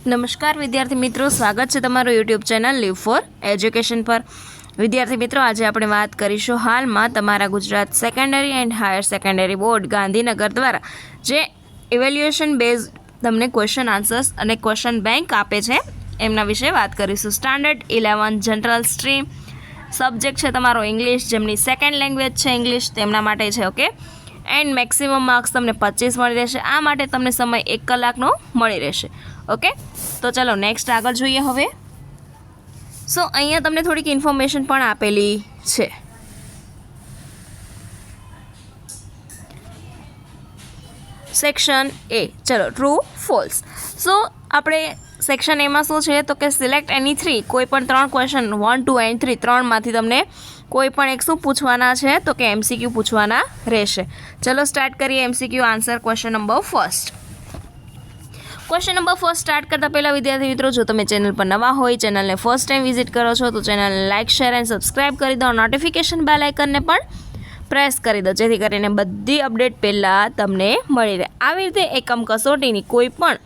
નમસ્કાર વિદ્યાર્થી મિત્રો, સ્વાગત છે તમારું YouTube channel live for education પર। વિદ્યાર્થી મિત્રો, આજે આપણે વાત કરીશું હાલમાં તમારા Gujarat secondary and higher secondary board Gandhinagar દ્વારા જે ઇવેલ્યુએશન બેઝ તમને ક્વેશ્ચન આન્સર્સ અને ક્વેશ્ચન બેંક આપે છે એમના વિશે વાત કરીશું। સ્ટાન્ડર્ડ 11 જનરલ સ્ટ્રીમ સબ્જેક્ટ છે તમારો ઇંગ્લિશ, જેમની સેકન્ડ લેંગ્વેજ છે ઇંગ્લિશ, તેમના માટે છે। ઓકે, એન્ડ મેક્સિમમ માર્ક્સ તમને 25 મળી રહેશે। આ માટે તમને સમય 1 કલાકનો મળી રહેશે। ઓકે, તો ચલો નેક્સ્ટ આગળ જોઈએ હવે। સો અહીંયા તમને થોડીક ઇન્ફોર્મેશન પણ આપેલી છે। સેક્શન એ, ચલો ટ્રુ ફોલ્સ। સો આપણે સેક્શન એમાં શું છે તો કે સિલેક્ટ એની 3, કોઈ પણ 3 ક્વેશ્ચન 1, 2 એન્ડ 3 ત્રણમાંથી તમને કોઈ પણ એક શું પૂછવાના છે તો કે MCQ પૂછવાના રહેશે। ચલો સ્ટાર્ટ કરીએ MCQ answer question number first. Question number first start કરતાં પહેલાં વિદ્યાર્થી મિત્રો, જો તમે ચેનલ પર નવા હોય, ચેનલને ફર્સ્ટ ટાઈમ વિઝિટ કરો છો તો ચેનલને લાઇક, શેર એન્ડ સબસ્ક્રાઈબ કરી દો। નોટિફિકેશન બેલ આઇકનને પણ પ્રેસ કરી દો, જેથી કરીને બધી અપડેટ પહેલાં તમને મળી રહે। આવી રીતે એકમ કસોટીની કોઈ પણ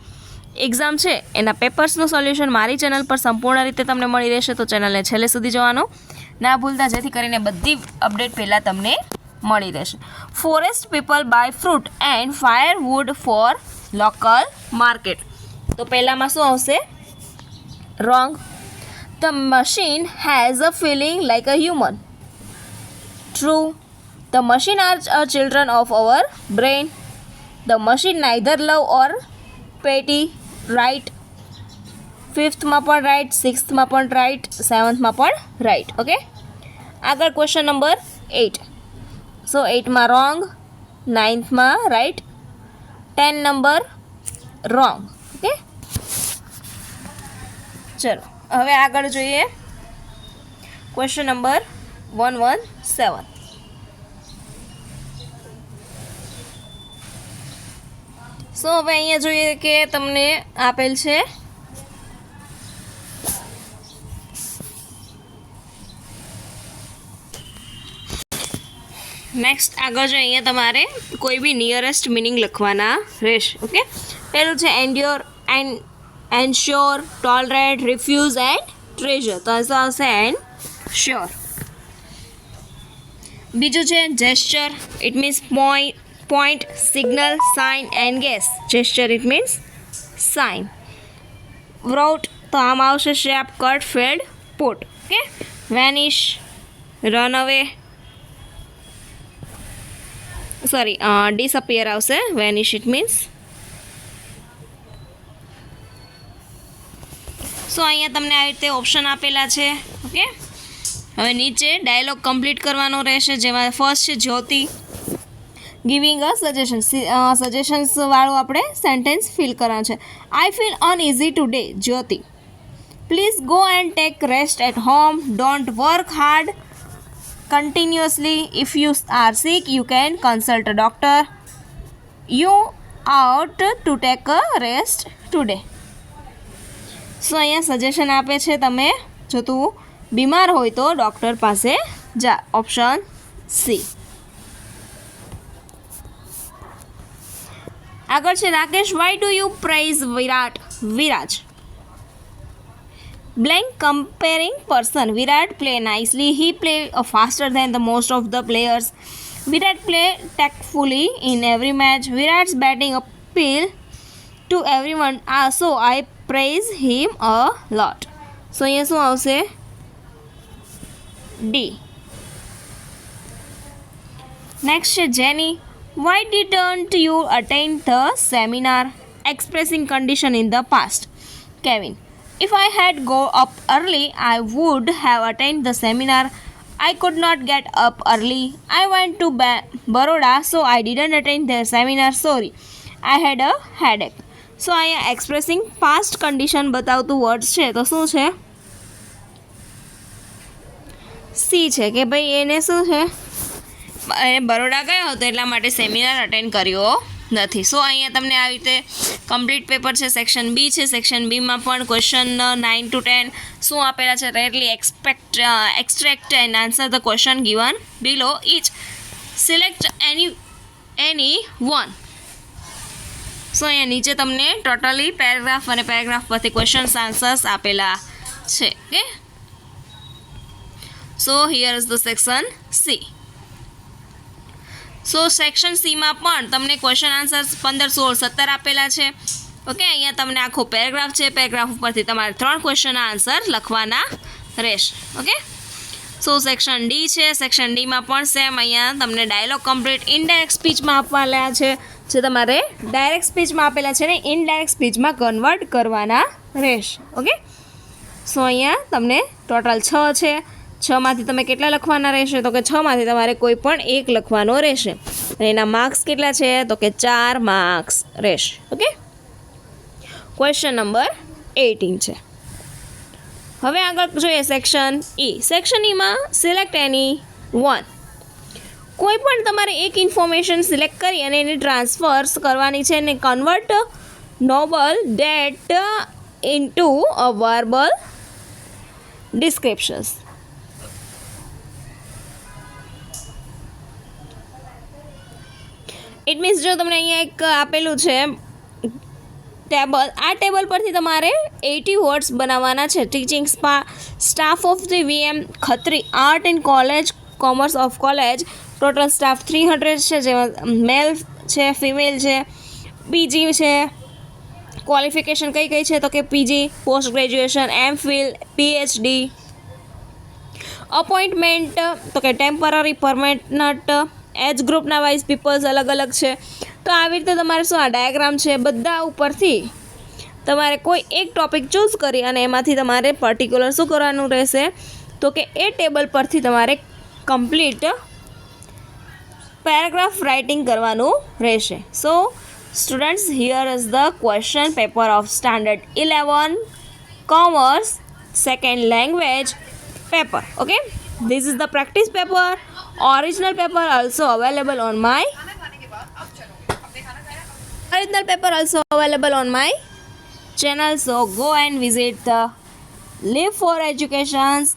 એક્ઝામ છે એના પેપર્સનું સોલ્યુશન મારી ચેનલ પર સંપૂર્ણ રીતે તમને મળી રહેશે, તો ચેનલને છેલ્લે સુધી જોવાનું ના ભૂલતા, જેથી કરીને બધી અપડેટ પહેલાં તમને મળી રહેશે। Forest people buy fruit and firewood for local market, તો પહેલામાં શું આવશે? Wrong. The machine has a feeling like a human, true. The machine are children of our brain, the machine neither love or pity, right. 5થમાં પણ right, 6થમાં પણ right, 7થમાં પણ right. Okay, આગળ question number 8। So 8માં wrong, 9થમાં right, 10 number wrong. Okay, ચલો હવે આગળ જોઈએ ક્વેશ્ચન નંબર 117। સો હવે અહીંયા જોઈએ કે તમને આપેલ છે નેક્સ્ટ આગળ જો અહીંયા તમારે કોઈ બી નિયરેસ્ટ મિનિંગ લખવાના રહેશે। ઓકે, પહેલું છે endure, ensure, tolerate, refuse and treasure, તો આન્સર આવશે એન્શ્યોર। બીજું છે gesture, it means point, signal, sign and guess, gesture it means sign. Wrote, તો આમ આવશે shape, cut, fade, put. Okay, vanish, run away, sorry disappear આવશે, vanish it means. So અહીંયા તમને આવી રીતે ઓપ્શન આપેલા છે। ઓકે, હવે નીચે ડાયલોગ કમ્પ્લીટ કરવાનો રહેશે, જેમાં ફર્સ્ટ છે જ્યોતિ ગિવિંગ અ સજેશન, સજેશન્સવાળું આપણે સેન્ટેન્સ ફિલ કરવાનું છે। I feel uneasy today, Jyoti. Please go and take rest at home, don't work hard continuously, if you are sick you can consult a doctor, you ought to take a rest today। સો અહીંયા suggestion આપે છે, તમે જો તું બીમાર હોય તો doctor પાસે જા, ઓપ્શન સી। આગળ છે Rakesh, why do you praise Viraj? Blank comparing person, Virat play nicely, he play faster than the most of the players, Virat play tactfully in every match, Virat's batting appeal to everyone, so I praise him a lot। so અહીંયા શું આવશે? D। next છે Jenny, why didn't you attend the seminar? Expressing condition in the past, Kevin, if I had go up early, I would have attended the seminar. I could not get up early. I went to Baroda, so I didn't attend the seminar. Sorry, I had a headache. So અહીંયા expressing past condition બતાવતું words છે, તો શું છે? C છે કે ભાઈ એને શું છે, બરોડા ગયો હતો એટલા માટે સેમિનાર અટેન્ડ કર્યો નથી। સો અહીંયા તમને આવી રીતે કમ્પ્લીટ પેપર છે, સેક્શન બી છે। સેક્શન બીમાં પણ ક્વેશ્ચન 9 to 10 શું આપેલા છે? Rarely extract and answer the question given below each, select any one. So અહીંયા નીચે તમને ટોટલી પેરેગ્રાફ અને પેરેગ્રાફ પરથી ક્વેશ્ચન્સ આન્સર્સ આપેલા છે. Okay, so here is the section C. So section સીમાં પણ તમને ક્વેશ્ચન આન્સર્સ 15, 16, 17 આપેલા છે. ઓકે, અહીંયા તમને આખો પેરેગ્રાફ છે. પેરેગ્રાફ ઉપરથી તમારે 3 ક્વેશ્ચનના આન્સર લખવાના રહેશે. ઓકે, સો સેક્શન ડી છે. સેક્શન ડીમાં પણ સેમ અહીંયા તમને ડાયલોગ કમ્પ્લીટ ઇનડાયરેક્ટ સ્પીચમાં આપવાના છે, જે તમારે ડાયરેક્ટ સ્પીચમાં આપેલા છે ને ઇનડાયરેક્ટ સ્પીચમાં કન્વર્ટ કરવાના રહેશે. ઓકે, સો અહીંયા તમને ટોટલ 6 છે. 6માંથી તમે કેટલા લખવાના રહેશે? તો કે 6માંથી તમારે કોઈ પણ એક લખવાનો રહેશે. અને એના માર્ક્સ કેટલા છે? તો કે 4 માર્ક્સ રહેશે. ઓકે, ક્વેશ્ચન નંબર 18 છે. હવે આગળ જોઈએ સેક્શન ઈ. સેક્શન ઈમાં સિલેક્ટ એની વન. કોઈ પણ તમારે એક ઇન્ફોર્મેશન સિલેક્ટ કરી અને એને ટ્રાન્સફર્સ કરવાની છે અને convert noble data into a verbal descriptions. It means જો તમને અહીંયા એક આપેલું છે ટેબલ, આ ટેબલ પરથી તમારે 80 વર્ડ્સ બનાવવાના છે. Teaching staff of the VM Khatri art and commerce of college. Total staff 300 છે, જેમાં મેલ છે, ફિમેલ છે, PG છે. ક્વોલિફિકેશન કઈ કઈ છે? તો કે PG, post graduation, MPhil, PhD. Appointment તો કે ટેમ્પરરી, પરમેનન્ટ. એજ ગ્રુપના વાઇઝ પીપલ્સ અલગ અલગ છે. તો આવી રીતે તમારે શું આ ડાયાગ્રામ છે, બધા ઉપરથી તમારે કોઈ એક ટોપિક ચૂઝ કરી અને એમાંથી તમારે પર્ટિક્યુલર શું કરવાનું રહેશે? તો કે એ ટેબલ પરથી તમારે કમ્પ્લીટ પેરેગ્રાફ રાઇટિંગ કરવાનું રહેશે. So students, here is the question paper of standard 11 commerce second language paper. Okay, this is the practice paper. Original paper also available on my channel. So go and visit the Live for Education's